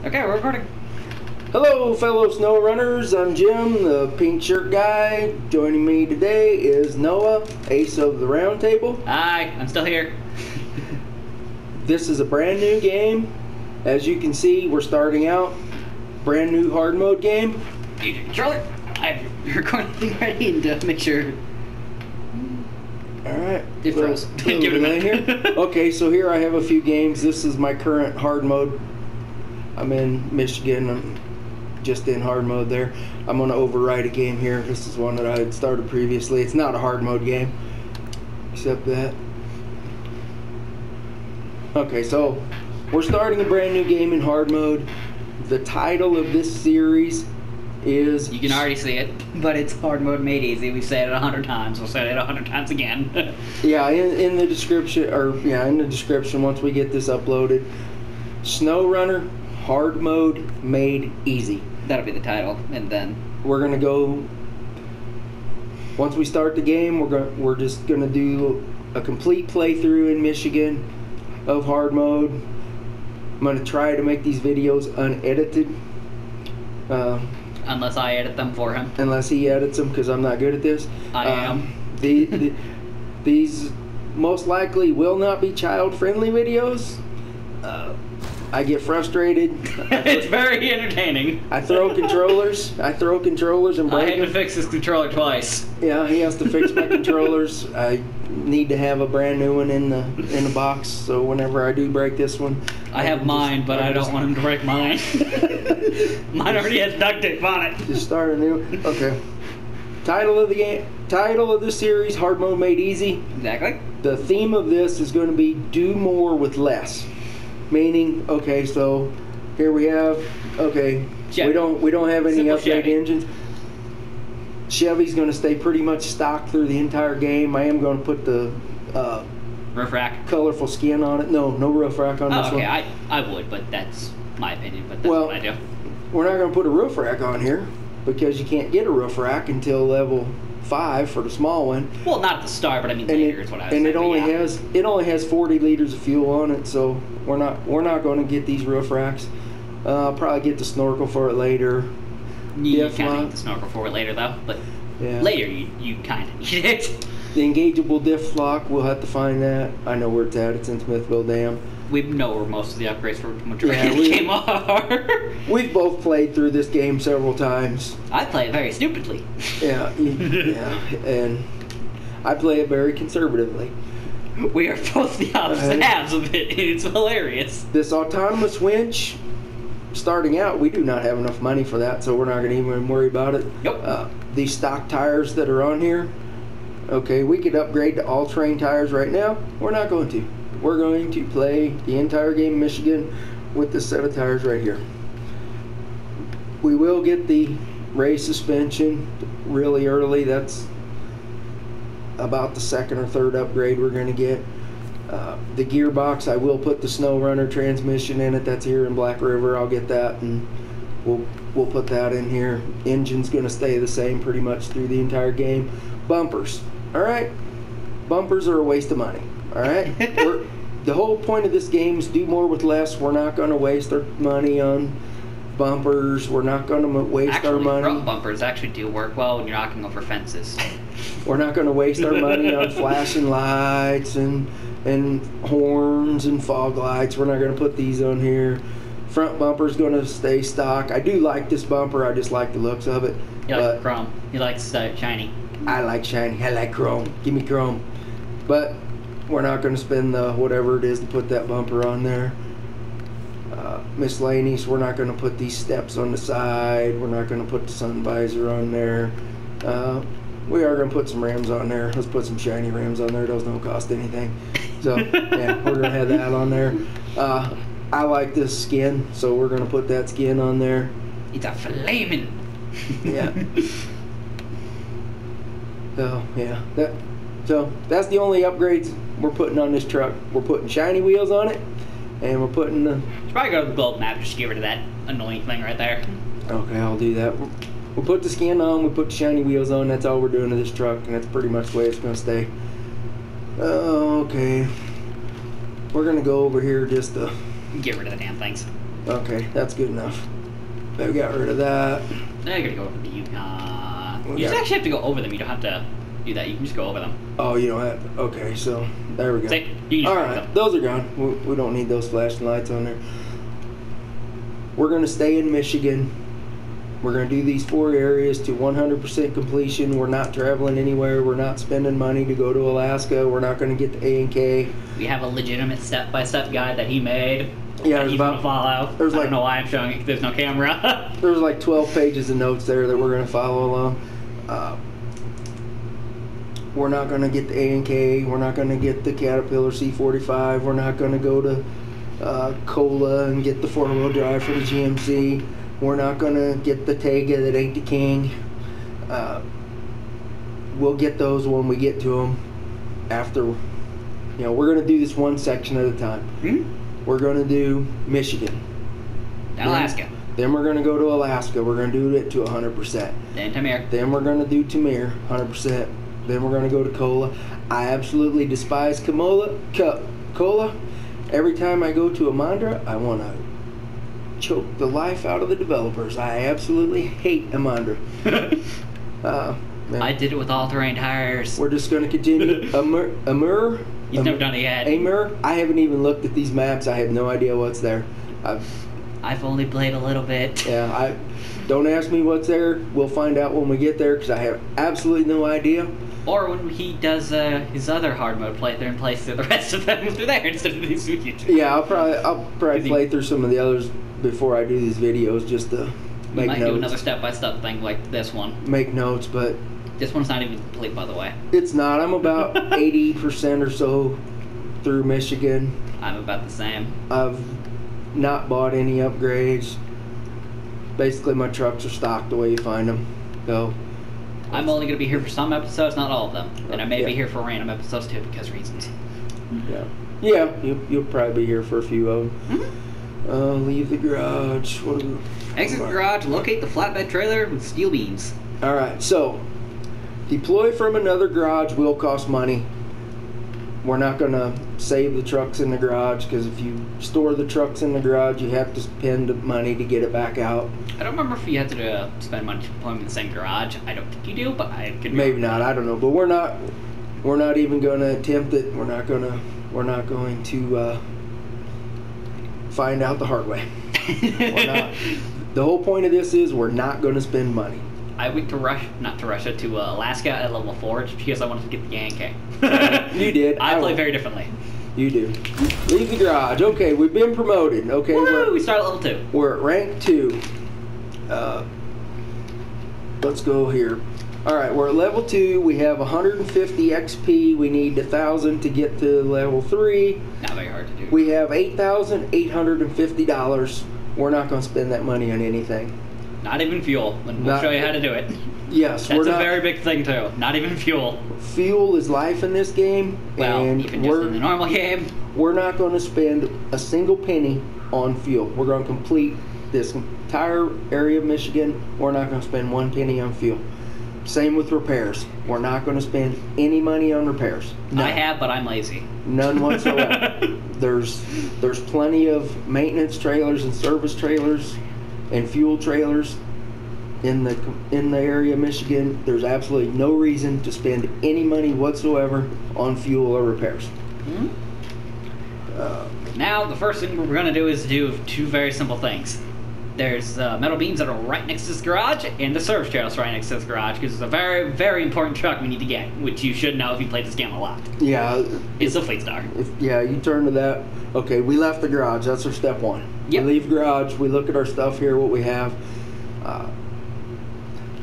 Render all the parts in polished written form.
Okay, we're recording. Hello, fellow snow runners. I'm Jim, the pink shirt guy. Joining me today is Noah, ace of the round table. Hi, I'm still here. This is a brand new game. As you can see, we're starting out. Brand new hard mode game. Controller, I have your recording thing ready and to make sure. Alright. It froze. Give it a minute. Okay, so here I have a few games. This is my current hard mode. I'm in Michigan. I'm just in hard mode there. I'm going to override a game here. This is one that I had started previously. It's not a hard mode game, except that. Okay, so we're starting a brand new game in hard mode. The title of this series is... You can already see it, but it's Hard Mode Made Easy. We've said it 100 times. We'll say it 100 times again. Yeah, in the description, in the description once we get this uploaded. Snowrunner Hard Mode Made Easy. That'll be the title, and then we're gonna go. Once we start the game, we're just gonna do a complete playthrough in Michigan of hard mode. I'm gonna try to make these videos unedited. Unless I edit them for him. Unless he edits them, because I'm not good at this. I am. These most likely will not be child-friendly videos. I get frustrated. It's very entertaining. I throw controllers and break I had them. to fix this controller twice. Yeah, he has to fix my controllers. I need to have a brand new one in the box, so whenever I do break this one, I have mine, but I don't want him to break mine. Mine already has duct tape on it. Just start a new. Okay. Title of the game. Title of the series: Hard Mode Made Easy. Exactly. The theme of this is going to be do more with less. Meaning, okay, so here we have, okay, Chevy. we don't have any Simple upgrade Chevy. engines. Chevy's going to stay pretty much stock through the entire game. I am going to put the Roof rack. colorful skin on it. No roof rack on this Okay, one. I would, but that's my opinion. But that's Well, what I do. We're not going to put a roof rack on here because you can't get a roof rack until level 5 for the small one. Well, not at the start, but I mean later is what I was and saying. it only has 40 liters of fuel on it, so we're not going to get these roof racks. I'll probably get the snorkel for it later. You kind of need the snorkel for it later, though. But yeah. later, you kind of need it. The engageable diff lock, we'll have to find that. I know where it's at. It's in Smithville Dam. We know where most of the upgrades for majority of we- the game are. We've both played through this game several times. I play it very stupidly. Yeah, and I play it very conservatively. We are both the opposite halves of it, and it's hilarious. This autonomous winch, starting out, we do not have enough money for that, so we're not going to even worry about it. Nope. These stock tires that are on here, okay, we could upgrade to all-terrain tires right now. We're not going to. We're going to play the entire game in Michigan with this set of tires right here. We will get the race suspension really early. That's about the second or third upgrade we're going to get. The gearbox, I will put the Snowrunner transmission in it. That's here in Black River. I'll get that, and we'll put that in here. Engine's going to stay the same pretty much through the entire game. Bumpers, all right? Bumpers are a waste of money, all right? The whole point of this game is do more with less. We're not going to waste our money on bumpers. We're not going to waste our money. Front bumpers actually do work well when you're knocking over fences. We're not going to waste our money on flashing lights and horns and fog lights. We're not going to put these on here. Front bumper's going to stay stock. I do like this bumper. I just like the looks of it. You like chrome. You like shiny. I like shiny. I like chrome. Give me chrome. But we're not going to spend the whatever it is to put that bumper on there. Miscellaneous, we're not going to put these steps on the side. We're not going to put the sun visor on there. We are going to put some rims on there. Let's put some shiny rims on there. Those don't cost anything. So, yeah, we're going to have that on there. I like this skin, so we're going to put that skin on there. It's a flaming. Yeah. So, yeah. So, that's the only upgrades we're putting on this truck. We're putting shiny wheels on it, and we're putting the... Should probably go to the gold map just to get rid of that annoying thing right there. Okay, I'll do that. We'll put the skin on, we put the shiny wheels on, that's all we're doing to this truck, and that's pretty much the way it's going to stay. Okay. We're going to go over here just to... Get rid of the damn things. Okay, that's good enough. I got rid of that. Now you're gonna go over the Yukon. You just actually have to go over them. You don't have to do that. You can just go over them. Oh, you don't have. Okay, so there we go. See, you can All just right, them. those are gone. We don't need those flashing lights on there. We're gonna stay in Michigan. We're gonna do these 4 areas to 100% completion. We're not traveling anywhere. We're not spending money to go to Alaska. We're not gonna get the A&K. We have a legitimate step-by-step guide that he made. Yeah, that he's gonna follow. I don't know why I'm showing it. 'Cause there's no camera. There's like 12 pages of notes there that we're going to follow along. We're not going to get the A&K. We're not going to get the Caterpillar C45. We're not going to go to Cola and get the 4-wheel drive for the GMC. We're not going to get the Tega that ain't the king. We'll get those when we get to them. After, we're going to do this one section at a time. Hmm? We're going to do Michigan. Alaska. Then we're going to go to Alaska. We're going to do it to 100%. Then Tamir. Then we're going to do Tamir, 100%. Then we're going to go to Cola. I absolutely despise Cola. Every time I go to Amandra, I want to choke the life out of the developers. I absolutely hate Amandra. I did it with all-terrain tires. We're just going to continue. Amur? You've never done it yet. Amur? I haven't even looked at these maps. I have no idea what's there. I've only played a little bit. Yeah, don't ask me what's there. We'll find out when we get there because I have absolutely no idea. Or when he does his other hard mode playthrough and plays through the rest of them through there instead of these videos. Yeah, I'll probably play through some of the others before I do these videos just to make notes. We might do another step-by-step thing like this one. Make notes, but this one's not even complete, by the way. It's not. I'm about 80% or so through Michigan. I'm about the same. I've not bought any upgrades. Basically, my trucks are stocked the way you find them. So I'm only going to be here for some episodes, not all of them. And I may be here for random episodes too, because reasons. Yeah, you'll probably be here for a few of them. Mm-hmm. Leave the garage. Exit the garage, locate the flatbed trailer with steel beams. Alright, so deploy from another garage will cost money. We're not going to save the trucks in the garage because if you store the trucks in the garage, you have to spend money to get it back out. I don't remember if you had to spend money to put them in the same garage. I don't think you do, but I could. Maybe not. I don't know. But we're not even going to attempt it. We're not going to find out the hard way. We're not. The whole point of this is we're not going to spend money. I went to Russia, to Alaska at level 4 just because I wanted to get the Yankee. You did. I play very differently. You do. Leave the garage. Okay, we've been promoted. Okay, we start at level 2. We're at rank 2. Let's go here. All right, we're at level 2. We have 150 XP. We need 1,000 to get to level 3. Not very hard to do. We have $8,850. We're not going to spend that money on anything. Not even fuel. And we'll show you how to do it. Yes, that's a very big thing too. Not even fuel. Fuel is life in this game. Well, and even just in the normal game. We're not going to spend a single penny on fuel. We're going to complete this entire area of Michigan. We're not going to spend one penny on fuel. Same with repairs. We're not going to spend any money on repairs. None. I have, but I'm lazy. None whatsoever. There's plenty of maintenance trailers and service trailers and fuel trailers in the area of Michigan. There's absolutely no reason to spend any money whatsoever on fuel or repairs. Mm-hmm. Now the first thing we're going to do is do 2 very simple things. There's metal beams that are right next to this garage, and the service trailers right next to this garage, because it's a very, very important truck we need to get, which you should know if you played this game a lot. Yeah. It's a Fleet Star. You turn to that. Okay, we left the garage. That's our step 1. Yep. We leave garage. We look at our stuff here, what we have.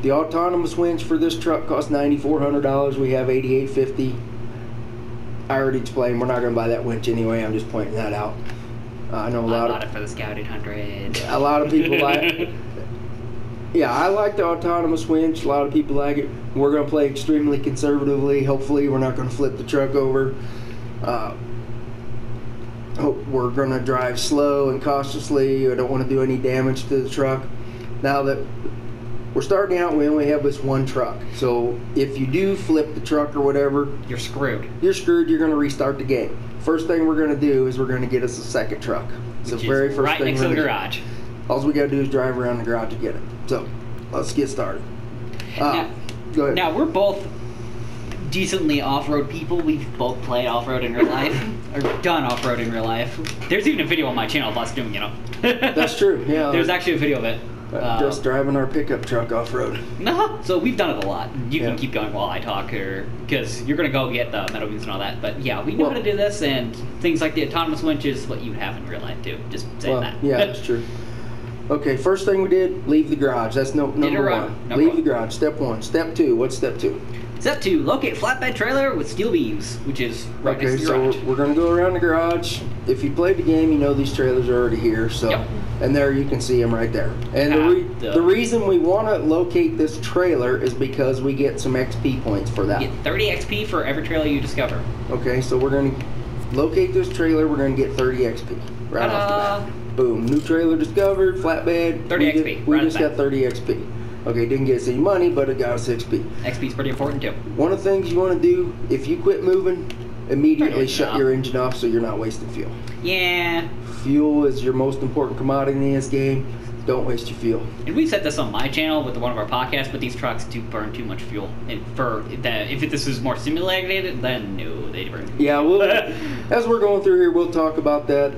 The autonomous winch for this truck costs $9,400. We have $8,850. I already explained we're not going to buy that winch anyway. I'm just pointing that out. I know a lot of it for the Scout 800. A lot of people like. Yeah, I like the autonomous winch. A lot of people like it. We're going to play extremely conservatively. Hopefully, we're not going to flip the truck over. We're going to drive slow and cautiously. I don't want to do any damage to the truck. Now that we're starting out, we only have this one truck. So if you do flip the truck or whatever, you're screwed. You're screwed. You're going to restart the game. First thing we're going to do is we're going to get us a second truck. It's the Which very is first right thing next to the we're gonna garage. do. All we gotta do is drive around the garage to get it. So, let's get started. Now, Go ahead. Now, we're both decently off-road people. We've both played off-road in real life, or done off-road in real life. There's even a video on my channel of us doing it. That's true, yeah. There's actually a video of it. Just driving our pickup truck off-road. No, so we've done it a lot. You Yeah. can keep going while I talk, or because you're gonna go get the metal beams and all that. But yeah, we know how to do this, and things like the autonomous winch is what you have in real life too. Just saying that. Yeah, that's true. Okay, first thing we did, leave the garage. That's number one. Leave the garage. Step one. Step two. What's step two? Step two: locate flatbed trailer with steel beams, which is right next to the garage. So we're going to go around the garage. If you played the game, you know these trailers are already here. So, Yep. And there you can see them right there. And the reason we want to locate this trailer is because we get some XP points for that. You get 30 XP for every trailer you discover. Okay, so we're going to locate this trailer. We're going to get 30 XP right off the bat. Boom! New trailer discovered. Flatbed. 30 XP. We just got 30 XP. Okay, didn't get us any money, but it got us XP. XP is pretty important too. One of the things you want to do, if you quit moving, immediately shut off. your engine off so you're not wasting fuel. Yeah. Fuel is your most important commodity in this game. Don't waste your fuel. And we said this on my channel with one of our podcasts, but these trucks do burn too much fuel. And for that, if this was more simulated, then no, they burn. Yeah, as we're going through here, we'll talk about that.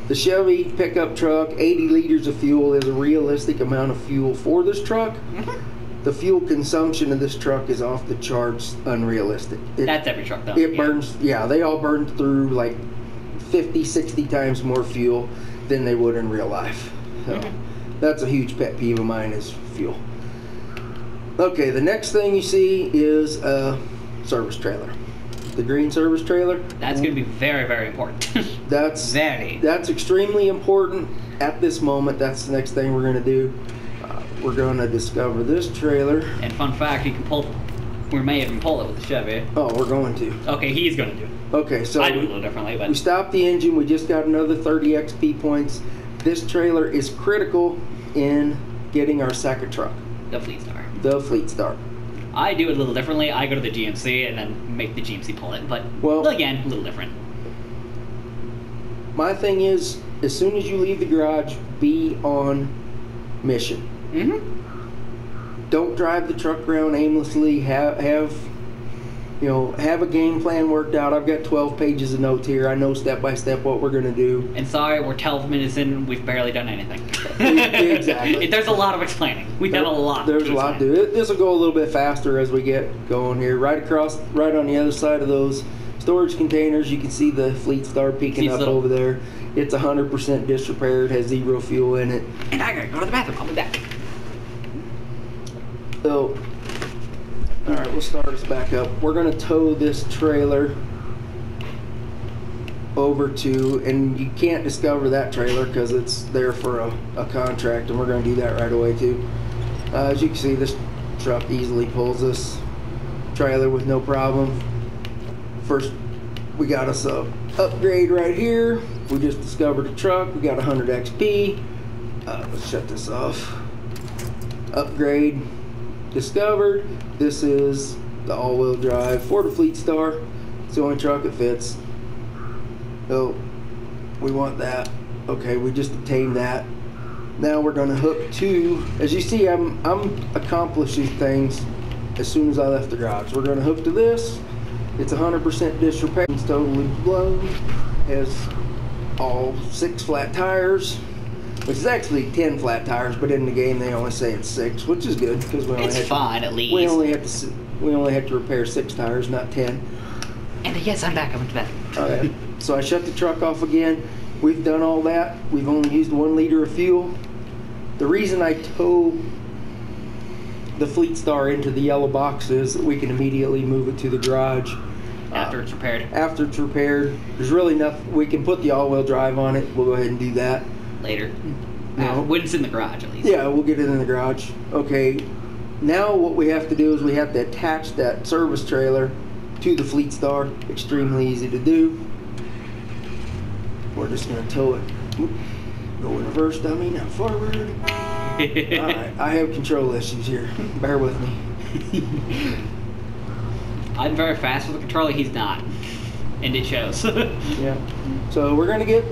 The Chevy pickup truck, 80 liters of fuel is a realistic amount of fuel for this truck. The fuel consumption of this truck is off the charts, unrealistic. That's every truck though. It burns, they all burn through like 50, 60 times more fuel than they would in real life. So that's a huge pet peeve of mine is fuel. Okay, the next thing you see is a service trailer. The green service trailer. That's going to be very, very important. That's extremely important at this moment. That's the next thing we're going to do. We're going to discover this trailer. And fun fact, you can pull. We may even pull it with the Chevy. Oh, we're going to. Okay, he's going to do it. Okay, so I do it a little differently, but we stopped the engine. We just got another 30 XP points. This trailer is critical in getting our second truck. The Fleet Star. The Fleet Star. I do it a little differently. I go to the GMC and then make the GMC pull it, but again, a little different. My thing is, as soon as you leave the garage, be on mission. Don't drive the truck around aimlessly. Have a game plan worked out. I've got 12 pages of notes here. I know step by step what we're going to do. And sorry, we're 12 minutes in. We've barely done anything. Exactly. There's a lot of explaining. We've done a lot. There's a lot to do. This will go a little bit faster as we get going here. Right on the other side of those storage containers, you can see the Fleet Star peeking up over there. It's 100% disrepair. It has 0 fuel in it. And I gotta go to the bathroom. I'll be back. So, all right, we'll start us back up. We're going to tow this trailer over to, and you can't discover that trailer because it's there for a contract, and we're going to do that right away too. As you can see, this truck easily pulls this trailer with no problem. First, we got us a upgrade right here. We just discovered a truck. We got 100 XP. Let's shut this off. Upgrade discovered. This is the all-wheel drive for the Fleet Star. It's the only truck it fits. So we want that. Okay, we just obtained that. Now we're going to hook to. As you see, I'm accomplishing things as soon as I left the garage. We're going to hook to this. It's 100% disrepair. It's totally blown. Has all 6 flat tires. Which is actually 10 flat tires, but in the game they only say it's 6, which is good because we only at least. We only have to repair 6 tires, not 10. And yes, I'm back. I went to bed. Okay. So I shut the truck off again. We've done all that. We've only used 1 liter of fuel. The reason I tow the Fleet Star into the yellow box is that we can immediately move it to the garage. After it's repaired. After it's repaired. There's really nothing. We can put the all-wheel drive on it. We'll go ahead and do that. Later. No. When it's in the garage, at least. Yeah, we'll get it in the garage. Okay, now what we have to do is we have to attach that service trailer to the Fleet Star. Extremely easy to do. We're just going to tow it. Go in reverse, dummy, not forward. Alright, I have control issues here. Bear with me. I'm very fast with the controller, he's not. And it shows. Yeah. So we're going to get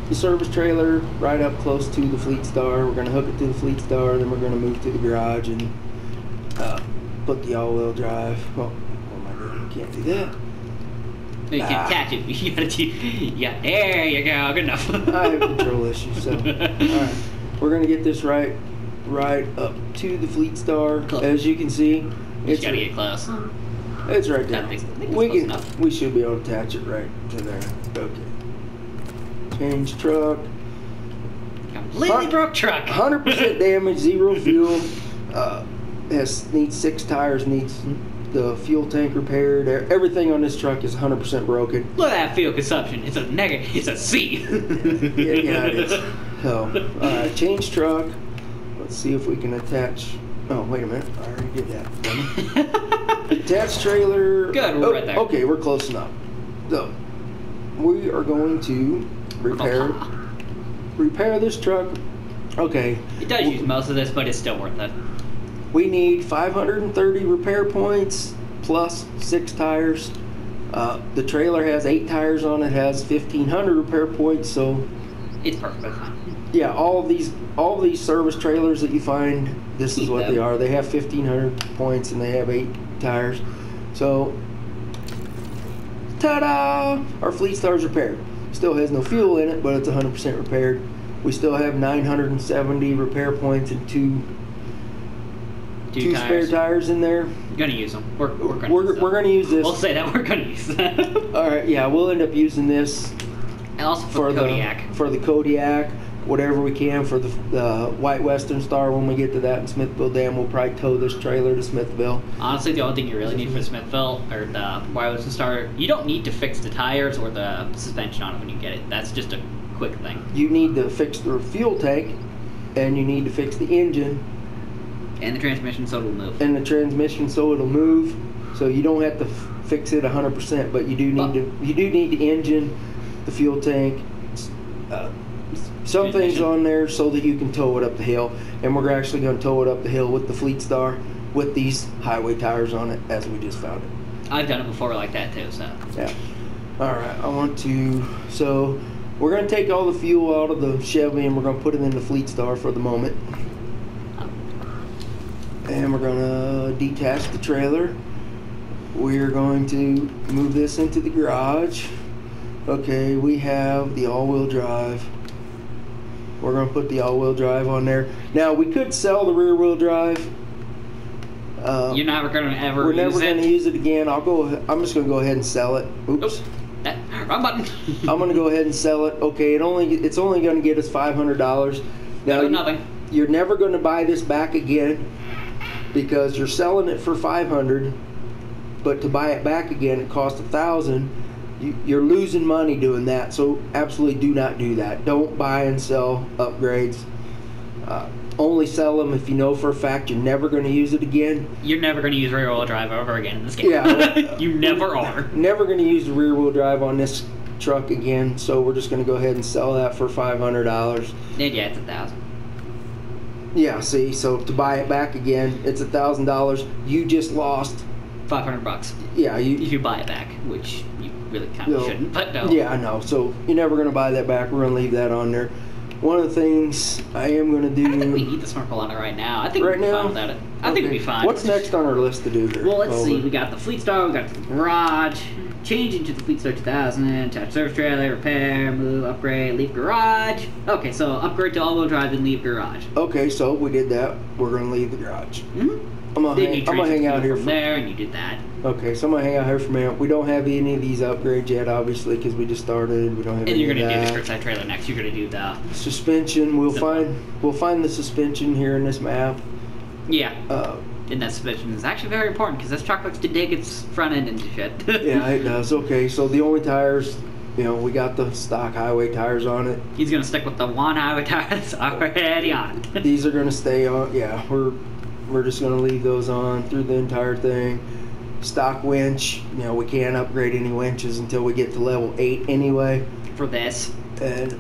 the service trailer right up close to the Fleet Star. We're going to hook it to the Fleet Star, then we're going to move to the garage and put the all-wheel drive. Oh, what am I doing? Can't do that. You can't attach it. You gotta do. Yeah, there you go. Good enough. I have control issues, so. Alright. We're going to get this right up to the Fleet Star. Close. As you can see, Just gotta get close. it's right there. I think it's close enough. We should be able to attach it right to there. Okay. Change truck. Completely broke truck. 100% damage, 0 fuel. Needs 6 tires. Needs the fuel tank repaired. Everything on this truck is 100% broken. Look at that fuel consumption. It's a negative. It's a C. yeah, it is. So, alright, change truck. Let's see if we can attach. Oh, wait a minute. I already did that. Attach trailer. Good, we're right there. Okay, we're close enough. So, we are going to repair this truck. Okay. It does use most of this, but it's still worth it. We need 530 repair points plus 6 tires. The trailer has 8 tires on it, has 1,500 repair points, so it's perfectly fine. Yeah, all of these service trailers that you find, this is what they are. They have 1,500 points and they have 8 tires. So, ta-da! Our Fleet Star's repaired. Still has no fuel in it, but it's 100% repaired. We still have 970 repair points and two spare tires in there. We're gonna use them. We're gonna use this. We'll say that we're gonna use that. All right, yeah, we'll end up using this. And also for the Kodiak. For the Kodiak, whatever we can for the White Western Star. When we get to that in Smithville Dam, we'll probably tow this trailer to Smithville. Honestly, the only thing you really need for Smithville or the White Western Star, you don't need to fix the tires or the suspension on it when you get it. That's just a quick thing. You need to fix the fuel tank, and you need to fix the engine. And the transmission so it'll move. And the transmission so it'll move. So you don't have to fix it 100%, but you do need the engine, the fuel tank, some things on there so that you can tow it up the hill. And we're actually going to tow it up the hill with the Fleet Star with these highway tires on it, as we just found it. I've done it before like that too, so. Yeah. All right. So we're going to take all the fuel out of the Chevy and we're going to put it in the Fleet Star for the moment. And we're going to detach the trailer. We're going to move this into the garage. Okay, we have the all-wheel drive. We're going to put the all-wheel drive on there. Now, we could sell the rear-wheel drive. You're never going to ever We're use never it? going to use it again. I'm just going to go ahead and sell it. Oops. Wrong button. I'm going to go ahead and sell it. Okay, it's only going to get us $500. Now, Nothing. You're never going to buy this back again, because you're selling it for $500, but to buy it back again it costs $1,000. You're losing money doing that, so absolutely do not do that. Don't buy and sell upgrades. Only sell them if you know for a fact you're never going to use it again. You're never going to use rear-wheel drive over again in this game. Yeah. You never are. Never going to use the rear-wheel drive on this truck again, so we're just going to go ahead and sell that for $500. Yeah, it's $1,000. Yeah, see, so to buy it back again, it's $1,000. You just lost $500. Yeah, if you buy it back, which you really kind of shouldn't, but no. Yeah, I know. So you're never going to buy that back. We're going to leave that on there. One of the things I am going to do. I don't think we need the snorkel on it right now. I think right we'll be now? fine without it. I think we'll be fine. What's next on our list to do here? Well, let's see. We got the Fleet Star. We got the garage. Change into the Fleet Star 2000. Attach service trailer. Repair. Move. Upgrade. Leave garage. Okay, so upgrade to all-wheel drive and leave garage. Okay, so we did that. We're going to leave the garage. Mm-hmm. I'm gonna hang out here from there, and you did that. Okay, so I'm gonna hang out here for a minute. We don't have any of these upgrades yet, obviously, because we just started. We don't have. And any you're gonna of do the curbside trailer next. You're gonna do the suspension. We'll find the suspension here in this map. Yeah. And that suspension is actually very important because this truck likes to dig its front end into shit. Yeah, it does. Okay, so the only tires, we got the stock highway tires on it. He's gonna stick with the one highway tire that's already on it. These are gonna stay on. Yeah, we're just going to leave those on through the entire thing. Stock winch, we can't upgrade any winches until we get to level 8 anyway. For this. And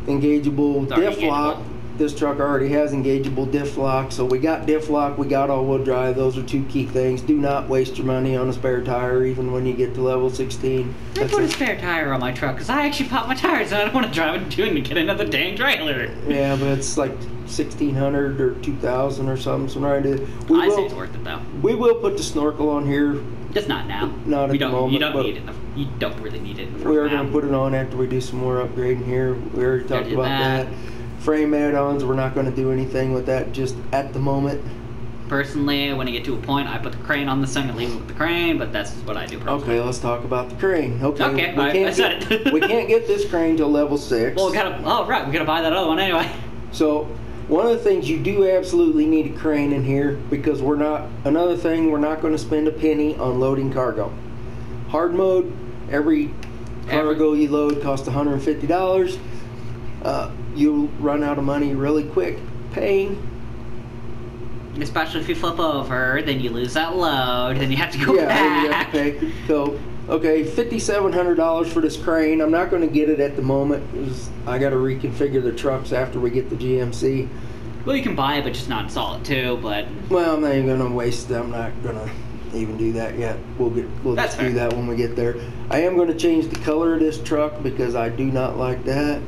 engageable diff lock. this truck already has engageable diff lock, so we got diff lock, we got all-wheel drive. Those are two key things. Do not waste your money on a spare tire, even when you get to level 16. I put a spare tire on my truck because I actually popped my tires and I don't want to drive it to get another dang trailer. Yeah, but it's like 1,600 or 2,000 or something. So I say it's worth it though. We will put the snorkel on here. Just not now. Not at the moment. You don't need it. You don't really need it. We are going to put it on after we do some more upgrading here. We already talked about that. Frame add-ons, we're not going to do anything with that just at the moment. Personally, when I get to a point, I put the crane on this thing and leave it with the crane, but that's what I do personally. Okay, let's talk about the crane. Okay, I said it. We can't get this crane till level 6. Well, we gotta buy that other one anyway. So, one of the things you do absolutely need a crane in here, because we're not going to spend a penny on loading cargo. Hard mode, every cargo you load costs $150. You'll run out of money really quick paying. Especially if you flip over, then you lose that load, then you have to go back. Yeah, you have to pay. So, okay, $5,700 for this crane. I'm not going to get it at the moment. I got to reconfigure the trucks after we get the GMC. Well, you can buy it, but just not install it too. But well, I'm not even going to waste it. I'm not going to even do that yet. We'll just do that when we get there. I am going to change the color of this truck because I do not like that.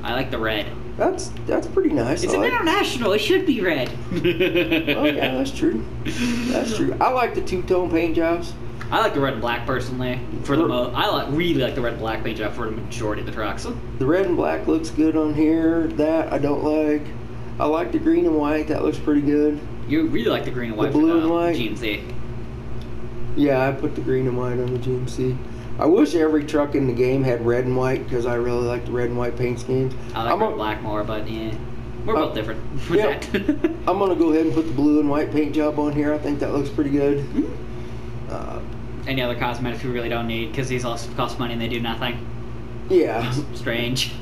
I like the red. That's pretty nice. It's an international. It should be red. Oh yeah, that's true. That's true. I like the two-tone paint jobs. I like the red and black personally. Really like the red and black paint job for the majority of the trucks. The red and black looks good on here. That I don't like. I like the green and white. That looks pretty good. You really like the green and white. The blue and white. GMC. Yeah, I put the green and white on the GMC. I wish every truck in the game had red and white because I really like the red and white paint schemes. I like red and black more, but yeah, we're both different with that. I'm going to go ahead and put the blue and white paint job on here. I think that looks pretty good. Mm-hmm. Any other cosmetics we really don't need because these also cost money and they do nothing. Yeah. Strange.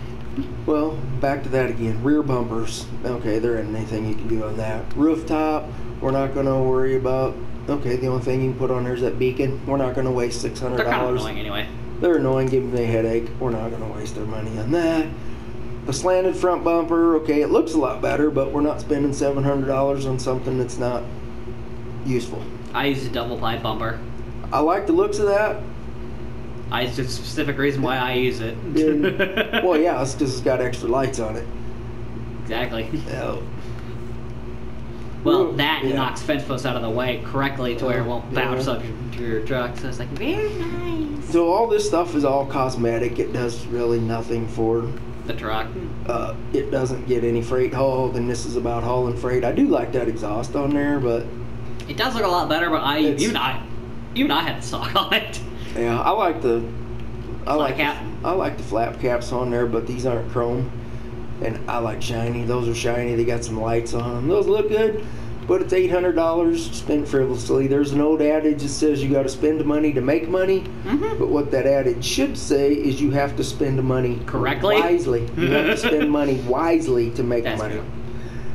Well, back to that again. Rear bumpers. Okay, there isn't anything you can do on that. Rooftop, we're not going to worry about. Okay, the only thing you can put on there is that beacon. We're not going to waste $600. They're kind of annoying anyway. They're annoying, giving me a headache. We're not going to waste their money on that. The slanted front bumper, okay, it looks a lot better, but we're not spending $700 on something that's not useful. I use a double ply bumper. I like the looks of that. It's a specific reason why I use it. Well, yeah, it's because it's got extra lights on it. Exactly. Oh. Well, that knocks fence posts out of the way correctly to where it won't bounce up to your truck. So it's like, very nice. So all this stuff is all cosmetic. It does really nothing for the truck. It doesn't get any freight hauled, and this is about hauling freight. I do like that exhaust on there, but it does look a lot better. But even I had the stock on it. Yeah, I like the flap caps on there, but these aren't chrome. And I like shiny. Those are shiny. They got some lights on them. Those look good, but it's $800 spent frivolously. There's an old adage that says you got to spend money to make money. Mm-hmm. But what that adage should say is you have to spend money correctly, wisely. You have to spend money wisely to make money. True.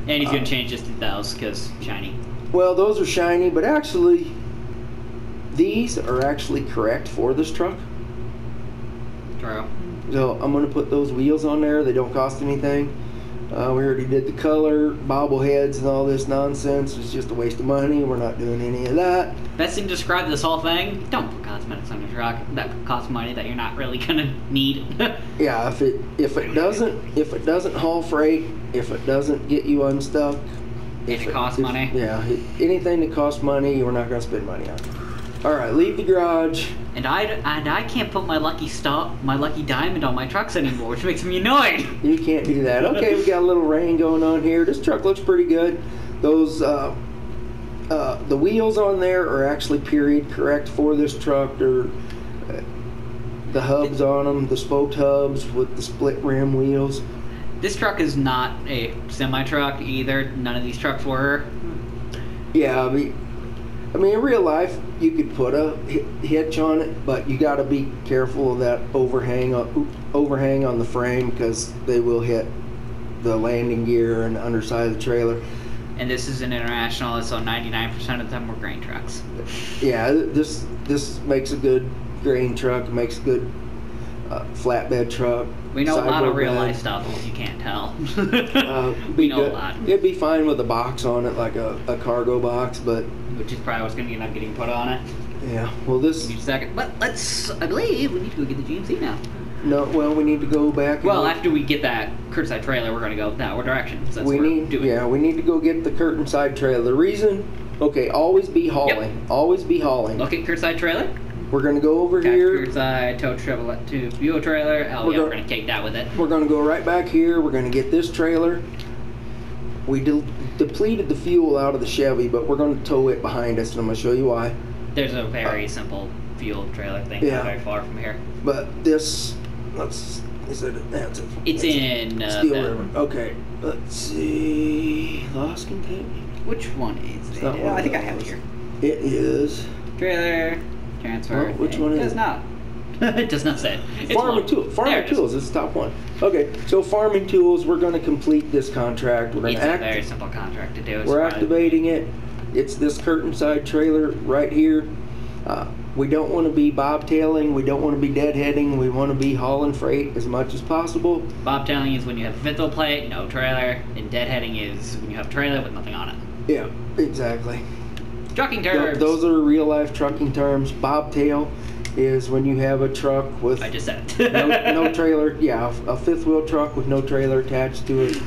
And he's gonna change this to those because shiny. Well, those are shiny, but actually, these are actually correct for this truck. True. So I'm going to put those wheels on there. They don't cost anything. We already did the color, bobbleheads, and all this nonsense. It's just a waste of money. We're not doing any of that. Best thing to describe this whole thing: don't put cosmetics on your truck. That costs money that you're not really gonna need. Yeah, if it doesn't haul freight, if it doesn't get you unstuck, if it costs money. Yeah, anything that costs money, we're not going to spend money on. All right, leave the garage. And I can't put my lucky diamond on my trucks anymore, which makes me annoyed. You can't do that. Okay, we got a little rain going on here. This truck looks pretty good. Those the wheels on there are actually period correct for this truck. They're the hubs on them, the spoked hubs with the split rim wheels. This truck is not a semi truck either. None of these trucks were. Yeah, I mean, in real life, you could put a hitch on it, but you got to be careful of that overhang on the frame because they will hit the landing gear and the underside of the trailer. And this is an international, so 99% of them were grain trucks. Yeah, this makes a good grain truck. Makes good flatbed truck. We know a lot of real bed. life stuff, if you can't tell. We know a lot. It'd be fine with a box on it, like a cargo box, but... Which is probably what's going to end up getting put on it. Yeah, well this... Give me a second. But I believe we need to go get the GMC now. No, well, we need to go back... Well, after we get that curbside trailer, we're going to go that direction. So we need to go get the curtain side trailer. The reason... Okay, always be hauling. Yep. Always be hauling. Look at curbside trailer. We're going to go over here. Curbside, tow Chevrolet to fuel trailer. We're going to take that with it. We're going to go right back here. We're going to get this trailer. We depleted the fuel out of the Chevy, but we're going to tow it behind us, and I'm going to show you why. There's a very simple fuel trailer thing not very far from here. But this... That's it. It's in... Steel River. Okay. Let's see... Lost containment. Which one is it? I think I have it here. It is... Trailer... Transfer. Well, which one is it? It does not. It does not say. Farming Tools is the top one. Okay, so Farming Tools, we're going to complete this contract. We're going It's a very simple contract to do. We're activating it. It's this curtain side trailer right here. We don't want to be bobtailing. We don't want to be deadheading. We want to be hauling freight as much as possible. Bobtailing is when you have a fifth wheel plate, no trailer, and deadheading is when you have a trailer with nothing on it. Yeah, exactly. Trucking terms. Those are real life trucking terms. Bobtail is when you have a truck with... I just said it. no trailer. Yeah, a fifth wheel truck with no trailer attached to it.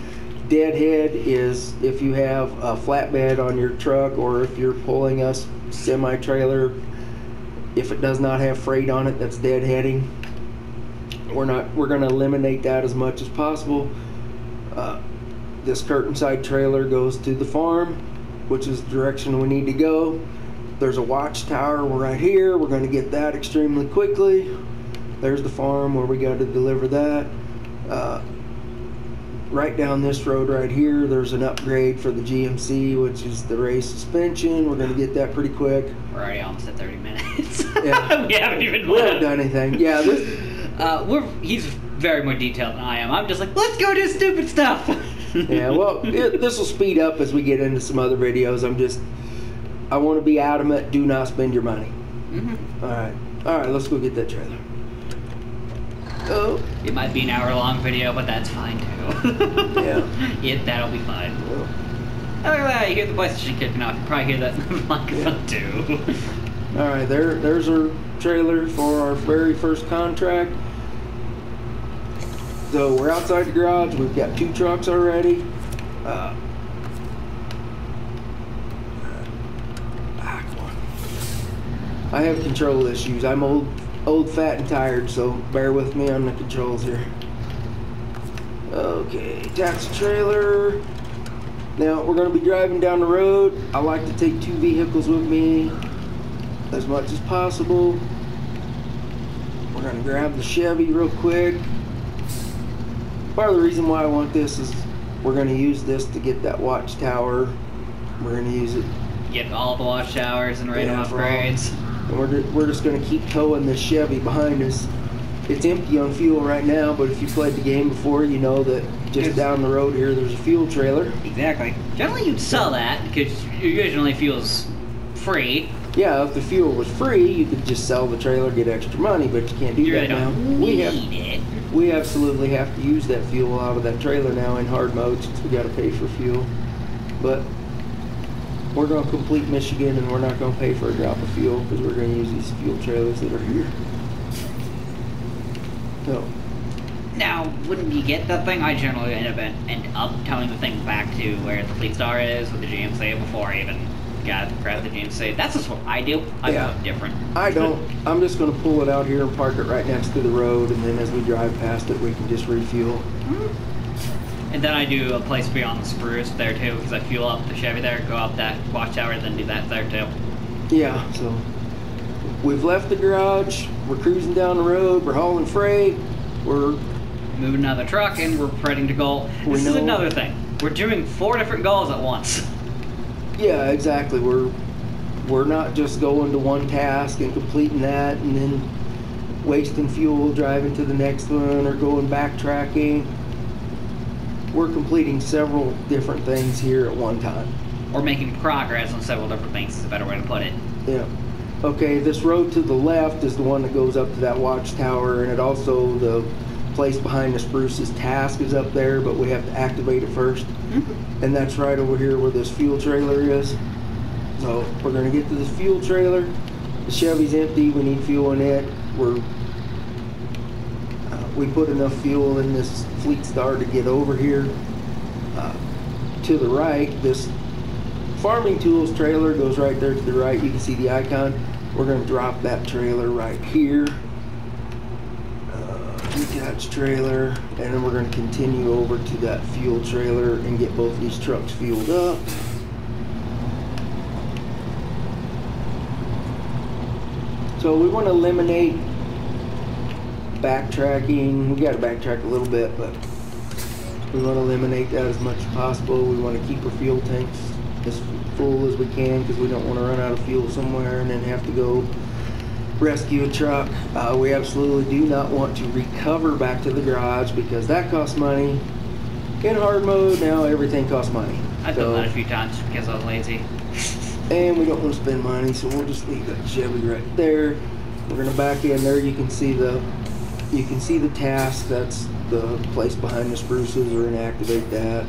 Deadhead is if you have a flatbed on your truck, or if you're pulling a semi-trailer, if it does not have freight on it, that's deadheading. We're going to eliminate that as much as possible. This curtain side trailer goes to the farm, which is the direction we need to go. There's a watchtower right here. We're going to get that extremely quickly. There's the farm where we got to deliver that. Right down this road right here, there's an upgrade for the GMC, which is the race suspension. We're going to get that pretty quick. We're already almost at 30 minutes. Yeah. We haven't even done anything. Yeah. He's very more detailed than I am. I'm just like, let's go do stupid stuff. Yeah, well, this will speed up as we get into some other videos. I want to be adamant, do not spend your money. Mm-hmm. All right, let's go get that trailer. Oh. It might be an hour-long video, but that's fine, too. Yeah. That'll be fine. Oh, you hear the PlayStation kicking off. You probably hear that microphone, too. All right, there's our trailer for our very first contract. So we're outside the garage. We've got 2 trucks already. I have control issues. I'm old, fat, and tired, so bear with me on the controls here. Okay, taxi trailer. Now we're going to be driving down the road. I like to take 2 vehicles with me as much as possible. We're going to grab the Chevy real quick. Part of the reason why I want this is we're going to use this to get that watchtower. We're going to use it. Get all the watchtowers and random upgrades. And we're just going to keep towing this Chevy behind us. It's empty on fuel right now, but if you played the game before, you know that just down the road here, there's a fuel trailer. Exactly. Generally, you'd sell that because usually fuel's free. Yeah, if the fuel was free, you could just sell the trailer, get extra money, but you can't do that now. We absolutely have to use that fuel out of that trailer now in hard mode since we got to pay for fuel. But we're going to complete Michigan, and we're not going to pay for a drop of fuel because we're going to use these fuel trailers that are here. So. Now, when you get that thing, I generally end up towing the thing back to where the Fleet Star is with the GMC before I even grab the GMC. That's just what I do. I do different. I don't. I'm just going to pull it out here and park it right next to the road, and then as we drive past it, we can just refuel. Mm-hmm. And then I do a place beyond the spruce there too, because I fuel up the Chevy there, go up that watchtower, and then do that there too. Yeah, so we've left the garage, we're cruising down the road, we're hauling freight, we're moving another truck, and we're heading to goal. This is another thing. We're doing 4 different goals at once. Yeah, exactly. We're not just going to one task and completing that and then wasting fuel driving to the next one or going backtracking. We're completing several different things here at one time. Or making progress on several different things is a better way to put it. Yeah. Okay, this road to the left is the one that goes up to that watchtower, and it also, the place behind the spruces task is up there, but we have to activate it first. Mm-hmm. And that's right over here where this fuel trailer is. So we're gonna get to this fuel trailer. The Chevy's empty, we need fuel in it. We put enough fuel in this Fleet Star to get over here. To the right, this farming tools trailer goes right there to the right. You can see the icon. We're going to drop that trailer right here. Detach trailer, and then we're going to continue over to that fuel trailer and get both these trucks fueled up. So we want to eliminate backtracking. We got to backtrack a little bit, but we want to eliminate that as much as possible. We want to keep our fuel tanks as full as we can because we don't want to run out of fuel somewhere and then have to go rescue a truck. We absolutely do not want to recover back to the garage because that costs money. In hard mode now, everything costs money. I've done that a few times because I was lazy. And we don't want to spend money, so we'll just leave that Chevy right there. We're gonna back in there. You can see the task. That's the place behind the spruces. We're gonna activate that.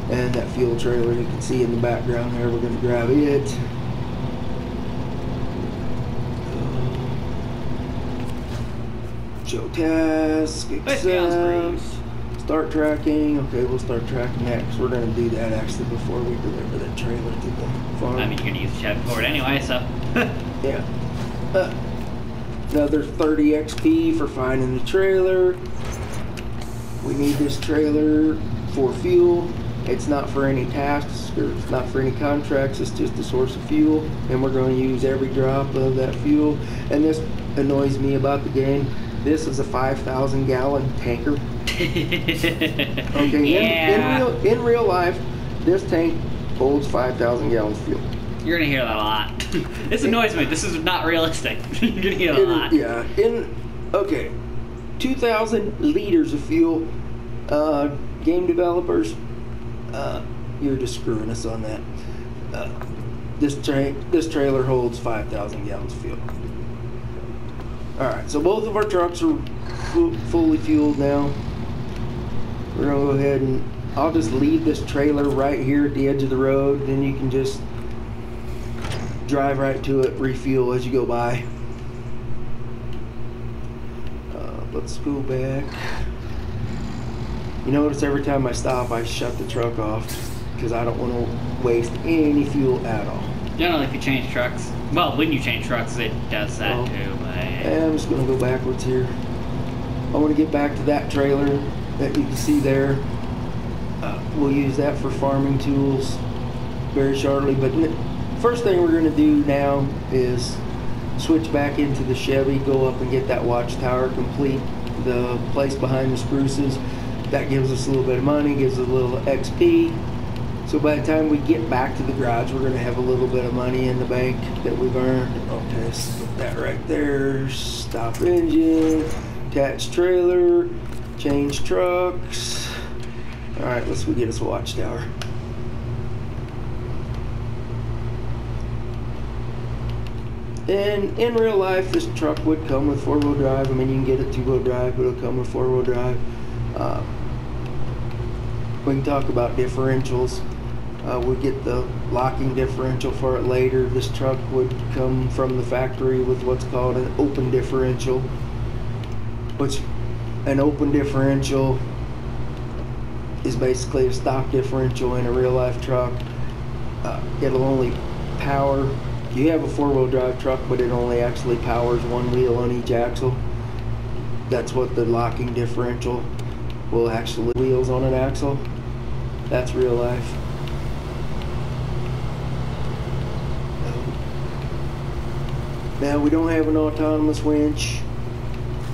And that fuel trailer you can see in the background there. We're gonna grab it. Show task. Accept. Start tracking. Okay, we'll start tracking next. We're gonna do that actually before we deliver that trailer to the farm. I mean, you're gonna use the Chevy for it anyway, so. Yeah. Another 30 XP for finding the trailer. We need this trailer for fuel. It's not for any tasks or it's not for any contracts. It's just a source of fuel, and we're going to use every drop of that fuel. And this annoys me about the game. This is a 5,000 gallon tanker. Okay, yeah. in real life, this tank holds 5,000 gallons of fuel. You're gonna hear that a lot. This annoys me. This is not realistic. You're gonna hear that a lot. Yeah. Okay, 2,000 liters of fuel. Game developers, you're just screwing us on that. This trailer holds 5,000 gallons of fuel. All right, so both of our trucks are fully fueled now. We're gonna go ahead and I'll just leave this trailer right here at the edge of the road. Then you can just drive right to it, refuel as you go by. Let's go back. You notice every time I stop, I shut the truck off because I don't want to waste any fuel at all. Generally, if you change trucks, well, when you change trucks, it does that too. But I'm just going to go backwards here. I want to get back to that trailer that you can see there. We'll use that for farming tools very shortly. But first thing we're going to do now is switch back into the Chevy, go up and get that watchtower, complete the place behind the spruces. That gives us a little bit of money, gives us a little XP. So by the time we get back to the garage, we're going to have a little bit of money in the bank that we've earned. Okay, so put that right there. Stop engine, attach trailer, change trucks. All right, let's go get us a watchtower. And in real life, this truck would come with 4-wheel drive. I mean, you can get it 2-wheel drive, but it'll come with 4-wheel drive. We can talk about differentials. We'll get the locking differential for it later. This truck would come from the factory with what's called an open differential, which an open differential is basically a stock differential in a real life truck. It'll only power, you have a 4-wheel drive truck, but it only actually powers one wheel on each axle. That's what the locking differential will actually wheels on an axle. That's real life. Now we don't have an autonomous winch.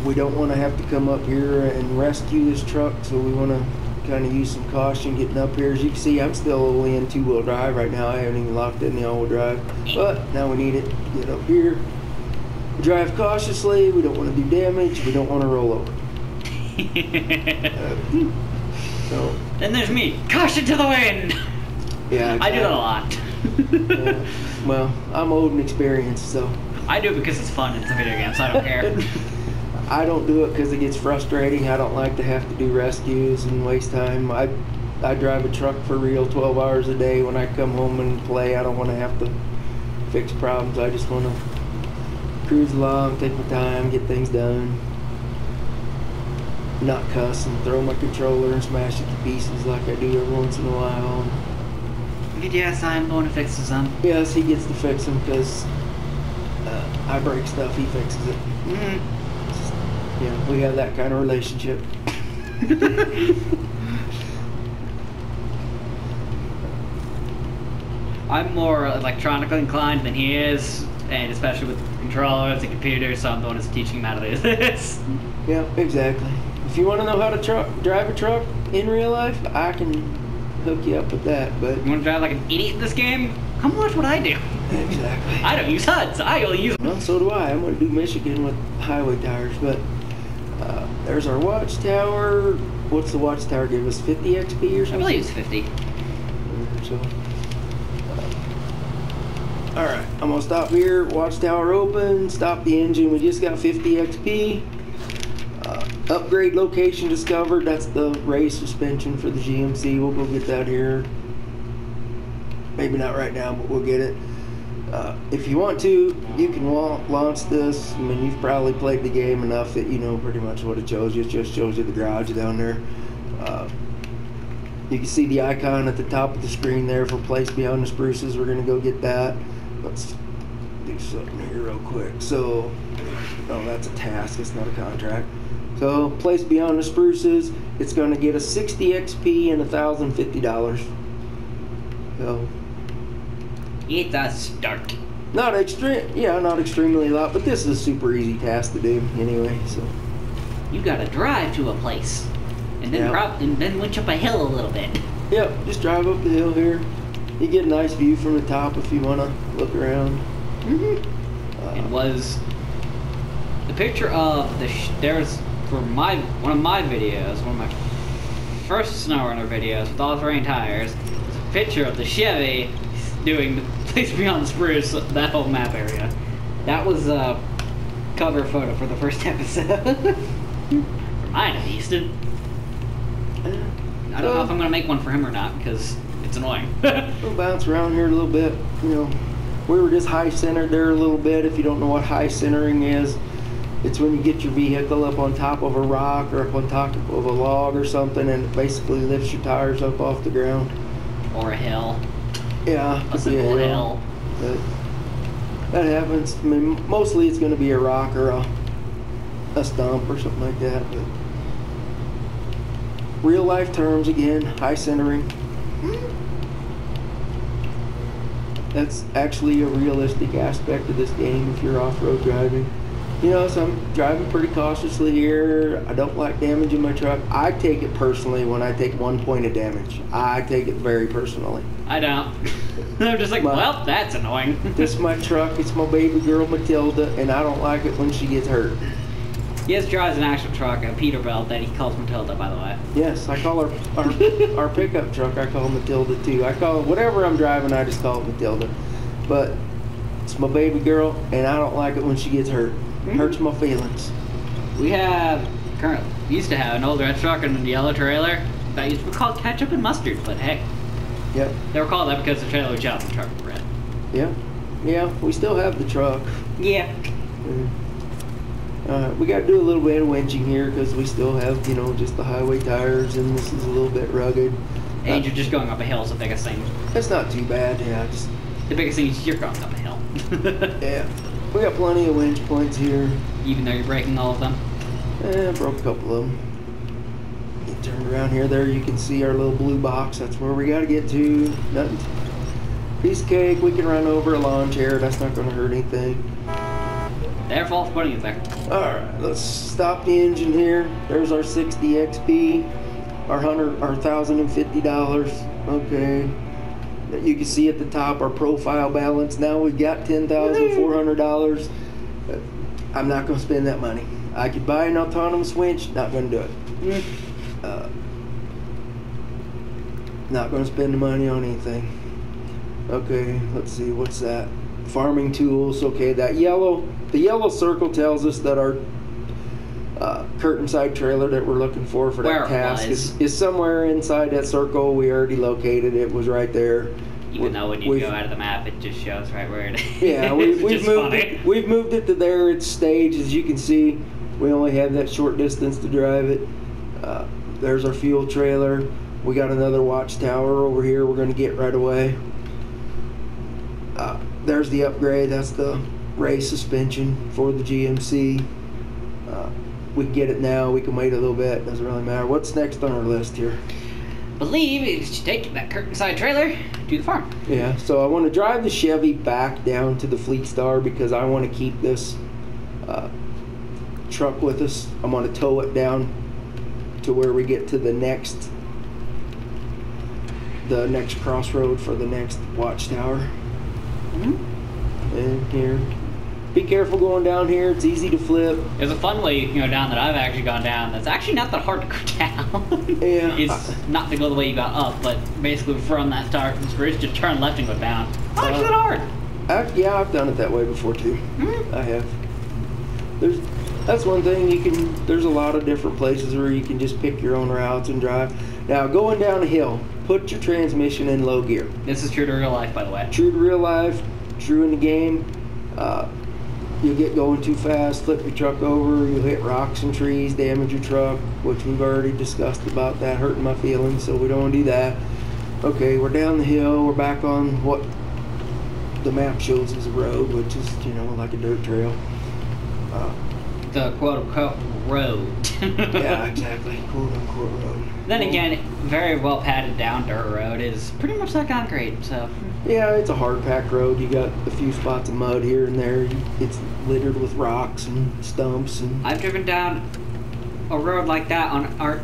We don't want to have to come up here and rescue this truck, so we want to kind of use some caution getting up here. As you can see, I'm still only in 2-wheel drive right now. I haven't even locked in the all-wheel drive, but now we need it to get up here. We drive cautiously. We don't want to do damage. We don't want to roll over. So then there's me. Caution to the wind. Yeah, I do that a lot. Yeah. Well, I'm old and experienced, so. I do it because it's fun. It's a video game, so I don't care. I don't do it because it gets frustrating. I don't like to have to do rescues and waste time. I drive a truck for real 12 hours a day. When I come home and play, I don't want to have to fix problems. I just want to cruise along, take my time, get things done. Not cuss and throw my controller and smash it to pieces like I do every once in a while. Yes, I'm the one who fixes them. Yes, he gets to fix them because I break stuff, he fixes it. Yeah, we have that kind of relationship. I'm more electronically inclined than he is, and especially with controllers and computers, so I'm the one who's teaching him how to do this. Yeah, exactly. If you want to know how to drive a truck in real life, I can hook you up with that, but... You want to drive like an idiot in this game? Come watch what I do. Exactly. I don't use HUDs, I only use... Well, so do I. I'm going to do Michigan with highway tires, but there's our watchtower. What's the watchtower give us, 50 XP or something? I believe it's 50. So, alright, I'm going to stop here. Watchtower open. Stop the engine. We just got 50 XP. Upgrade location discovered. That's the race suspension for the GMC. We'll go get that here. Maybe not right now, but we'll get it. If you want to, you can launch this. I mean, you've probably played the game enough that you know pretty much what it shows you. It just shows you the garage down there. You can see the icon at the top of the screen there for Place Beyond the Spruces. We're going to go get that. Let's do something here real quick. So, oh, that's a task. It's not a contract. So, Place Beyond the Spruces. It's going to get us 60 XP and $1,050. So, It's a start. not extremely a lot, but this is a super easy task to do anyway. So, You gotta drive to a place, and then Yeah. and then winch up a hill a little bit. yep, just drive up the hill here. You get a nice view from the top if you want to look around. It was the picture of there's for one of my videos, one of my first SnowRunner videos with all-terrain tires. It's a picture of the Chevy doing the Place Beyond the Spruce, that whole map area. That was a cover photo for the first episode. For mine, at least. I don't know if I'm gonna make one for him or not because it's annoying. We'll bounce around here a little bit. You know, we were just high centered there a little bit. If you don't know what high centering is, it's when you get your vehicle up on top of a rock or up on top of a log or something, and it basically lifts your tires up off the ground. Or a hill. Yeah, A could be simple hill. But that happens. I mean, mostly it's going to be a rock or a stump or something like that. But real life terms again, high centering. That's actually a realistic aspect of this game if you're off-road driving. You know, so I'm driving pretty cautiously here. I don't like damaging my truck. I take it personally when I take 1 point of damage. I take it very personally. I don't. I'm just like, well, that's annoying. This is my truck. It's my baby girl Matilda, and I don't like it when she gets hurt. He has drives an actual truck, a Peterbilt that he calls Matilda, by the way. Yes, I call our pickup truck. I call Matilda too. I call it whatever I'm driving. I just call it Matilda. But it's my baby girl, and I don't like it when she gets hurt. Hurts my feelings. We used to have an old red truck and a yellow trailer that used to be called ketchup and mustard, but heck, Yep. they were called that because the trailer was yellow and the truck was red. Yeah. Yeah. We still have the truck. Yeah. We got to do a little bit of winching here because we still have, you know, just the highway tires, and this is a little bit rugged. And you're just going up a hill is the biggest thing. It's not too bad. Yeah. Just The biggest thing is you're going up a hill. yeah. We got plenty of winch points here. Even though you're breaking all of them. Broke a couple of them. Get turned around here. There you can see our little blue box. That's where we got to get to. Nothing. Piece of cake. We can run over a lawn chair. That's not going to hurt anything. Their fault for putting it there. Alright, let's stop the engine here. There's our 60 XP. Our $1,050. Okay. You can see at the top our profile balance. Now we've got $10,400. I'm not going to spend that money. I could buy an autonomous winch. Not going to do it. Not going to spend the money on anything. Okay, let's see, what's that? Farming tools. Okay, the yellow circle tells us that our curtain side trailer that we're looking for that task is somewhere inside that circle. We already located it. It was right there. Even though when you go out of the map, it just shows right where it is. Yeah, we've moved it to there. It's staged, as you can see. We only have that short distance to drive it. There's our fuel trailer. We got another watchtower over here we're going to get right away. There's the upgrade. That's the race suspension for the GMC. We can get it now. We can wait a little bit. Doesn't really matter. What's next on our list here? Believe is to take that curtain side trailer to the farm. Yeah, so I want to drive the Chevy back down to the Fleet Star because I want to keep this truck with us. I want to tow it down to where we get to the next crossroad for the next watchtower. And here, be careful going down here. It's easy to flip. There's a fun way you can go down that I've actually gone down. That's actually not that hard to go down. Yeah. It's not to go the way you got up, but basically from that start bridge, just turn left and go down. Not actually that hard. Yeah, I've done it that way before too. I have. That's one thing there's a lot of different places where you can just pick your own routes and drive. Now going down a hill, put your transmission in low gear. This is true to real life, by the way. True to real life, true in the game. You'll get going too fast, flip your truck over, you'll hit rocks and trees, damage your truck, which we've already discussed about that, hurting my feelings, so we don't want to do that. Okay, we're down the hill, we're back on what the map shows as a road, which is, like a dirt trail. The quote-unquote road. Yeah, exactly, quote-unquote road. Then again, very well padded down dirt road is pretty much like concrete, so... Yeah, it's a hard packed road. You got a few spots of mud here and there. It's littered with rocks and stumps. And I've driven down a road like that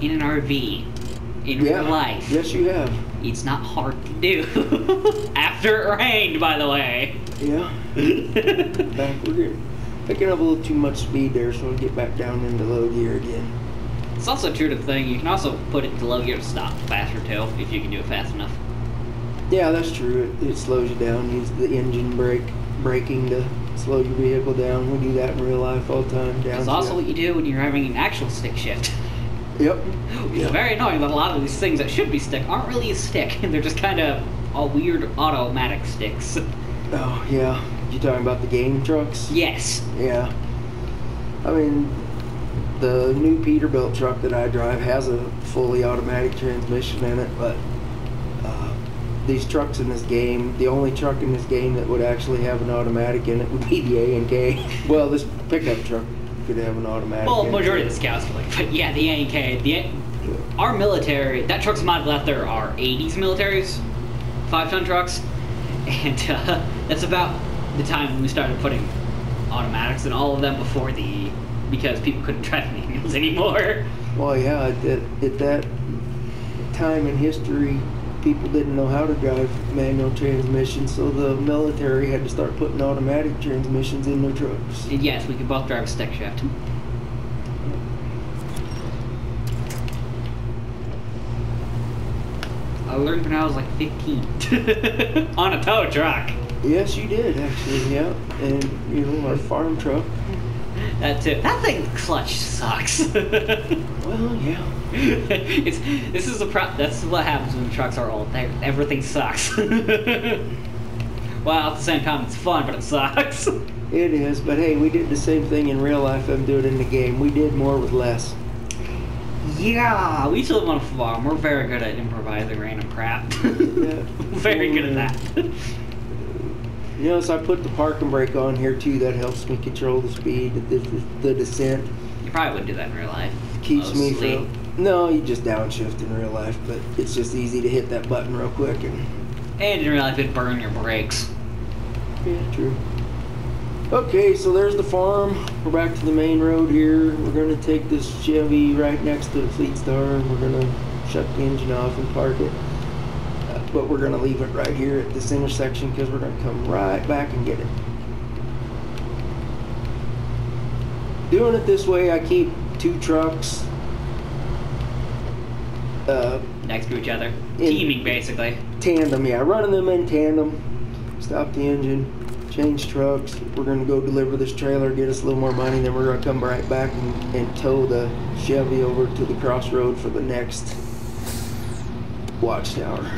in an RV in real life. Yes, you have. It's not hard to do. After it rained, by the way. Yeah. Back we're here. Picking up a little too much speed there, so I'll get back down into low gear again. It's also true to the thing, you can also put it to low gear to stop faster too, if you can do it fast enough. Yeah, that's true. It slows you down. Use the engine braking to slow your vehicle down. We do that in real life all the time. That's also what you do when you're having an actual stick shift. Yep. It's very annoying that a lot of these things that should be stick aren't really a stick. They're just kind of all weird automatic sticks. Oh, yeah. You talking about the game trucks? Yes. Yeah. I mean, the new Peterbilt truck that I drive has a fully automatic transmission in it, but these trucks in this game, the only truck in this game that would actually have an automatic in it would be the A&K. Well, this pickup truck could have an automatic. Well, majority of the Scouts would, but yeah, the A&K, our military, that truck's modeled after our 80s militaries, 5-ton trucks, and that's about the time when we started putting automatics in all of them because people couldn't drive manuals anymore. Well, yeah, at that time in history, people didn't know how to drive manual transmissions, so the military had to start putting automatic transmissions in their trucks. And yes, we could both drive a stick shift. I learned when I was like 15 on a tow truck. Yes, you did actually. Yeah, and our farm truck. That too. That thing clutch sucks. Well, yeah. That's what happens when the trucks are old. Everything sucks. Well, at the same time, it's fun, but it sucks. It is, but hey, we did the same thing in real life. I'm doing it in the game. We did more with less. Yeah, we still live on a farm. We're very good at improvising random crap. Yeah. Very good at that. So I put the parking brake on here too. That helps me control the speed, the descent. You probably wouldn't do that in real life. Keeps me from... No, you just downshift in real life, but it's just easy to hit that button real quick. And in real life, it'd burn your brakes. Yeah, true. Okay, so there's the farm. We're back to the main road here. We're going to take this Chevy right next to the Fleet Star. We're going to shut the engine off and park it. But we're going to leave it right here at this intersection because we're going to come right back and get it. Doing it this way, I keep 2 trucks next to each other. Teaming, basically. Tandem, yeah. Running them in tandem. stop the engine, change trucks. We're going to go deliver this trailer, get us a little more money, then we're going to come right back and tow the Chevy over to the crossroad for the next watchtower.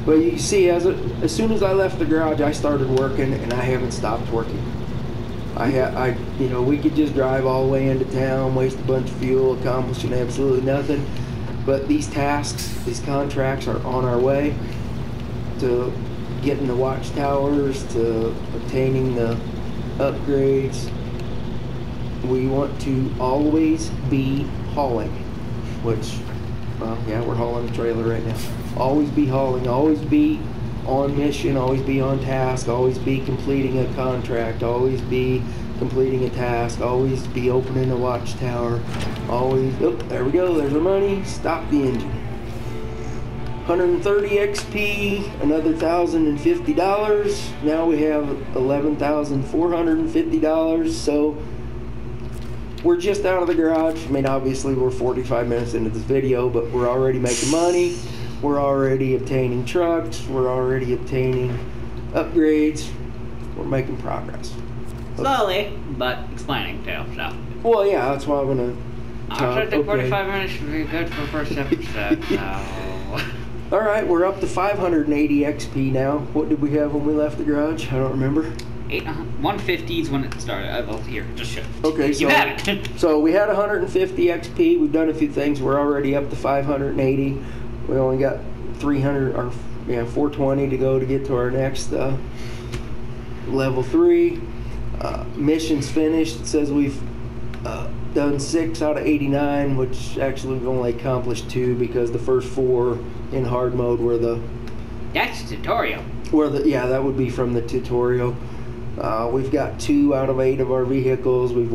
But you can see, as soon as I left the garage, I started working, and I haven't stopped working. You know, we could just drive all the way into town, waste a bunch of fuel, accomplishing absolutely nothing. But these tasks, these contracts are on our way to getting the watchtowers, to obtaining the upgrades. We want to always be hauling, which, well, yeah, we're hauling a trailer right now. Always be hauling, always be on mission, always be on task, always be completing a contract, always be completing a task, always be opening a watchtower, always, oh, there we go, there's our money, stop the engine. 130 XP, another $1,050. Now we have $11,450, so we're just out of the garage. I mean, obviously we're 45 minutes into this video, but we're already making money. We're already obtaining trucks. We're already obtaining upgrades. We're making progress. Slowly, but explaining too, so. Well, yeah, that's why I'm gonna talk. I think 45 minutes should be good for the first episode, so. Alright, we're up to 580 XP now. What did we have when we left the garage? I don't remember. 150 is when it started. Well, here, just show. Okay, you have it. So we had 150 XP. We've done a few things. We're already up to 580. We only got 420 to go to get to our next level 3. Missions finished. It says we've done 6 out of 89, which actually we've only accomplished 2 because the first 4 in hard mode were the... That's the tutorial. Yeah, that would be from the tutorial. We've got 2 out of 8 of our vehicles. We've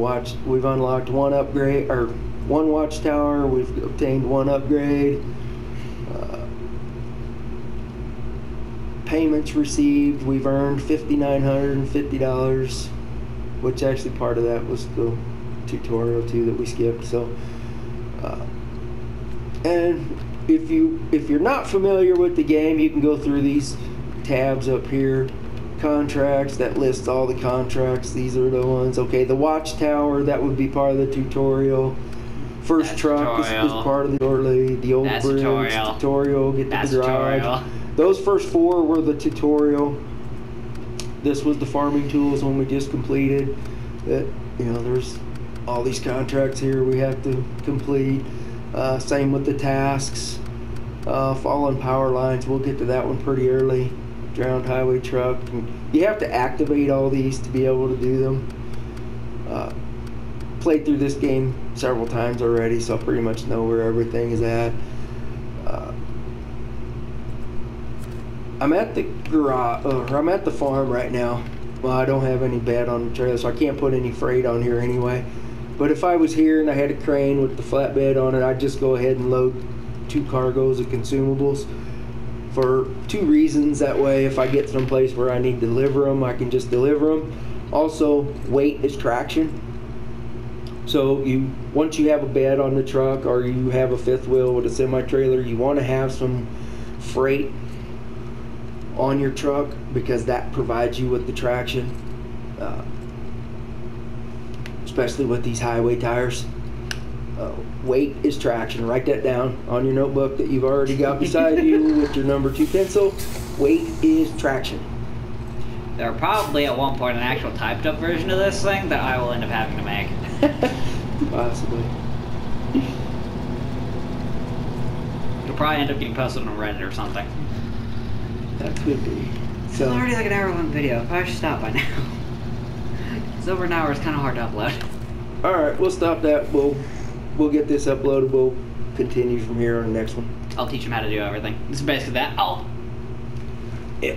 unlocked 1 upgrade, or 1 watchtower. We've obtained 1 upgrade. Payments received. We've earned $5,950, which actually part of that was the tutorial too that we skipped. So, and if you're not familiar with the game, you can go through these tabs up here. Contracts, that lists all the contracts. These are the ones. Okay, the watchtower, that would be part of the tutorial. First That's truck is part of the bridge. Tutorial. Get to the garage. Tutorial. Those first 4 were the tutorial. This was the farming tools one we just completed. That, you know, there's all these contracts here we have to complete. Same with the tasks. Fallen power lines, we'll get to that one pretty early. Drowned highway truck. You have to activate all these to be able to do them. Played through this game several times already, so I pretty much know where everything is at. I'm at the garage, or I'm at the farm right now. Well, I don't have any bed on the trailer, so I can't put any freight on here anyway. But if I was here and I had a crane with the flatbed on it, I'd just go ahead and load 2 cargoes of consumables for 2 reasons. That way, if I get someplace where I need to deliver them, I can just deliver them. Also, weight is traction. So once you have a bed on the truck, or you have a 5th wheel with a semi-trailer, you want to have some freight on your truck because that provides you with the traction, especially with these highway tires. Weight is traction. Write that down on your notebook that you've already got beside you with your number 2 pencil. Weight is traction. There are probably at one point an actual typed up version of this thing that I will end up having to make. Possibly. It'll probably end up getting posted on Reddit or something. That could be. It's already like an hour-long video. I probably should stop by now. It's over an hour. It's kind of hard to upload. All right, we'll stop that. We'll get this uploaded. We'll continue from here on the next one. I'll teach him how to do everything. This is basically that. Yeah.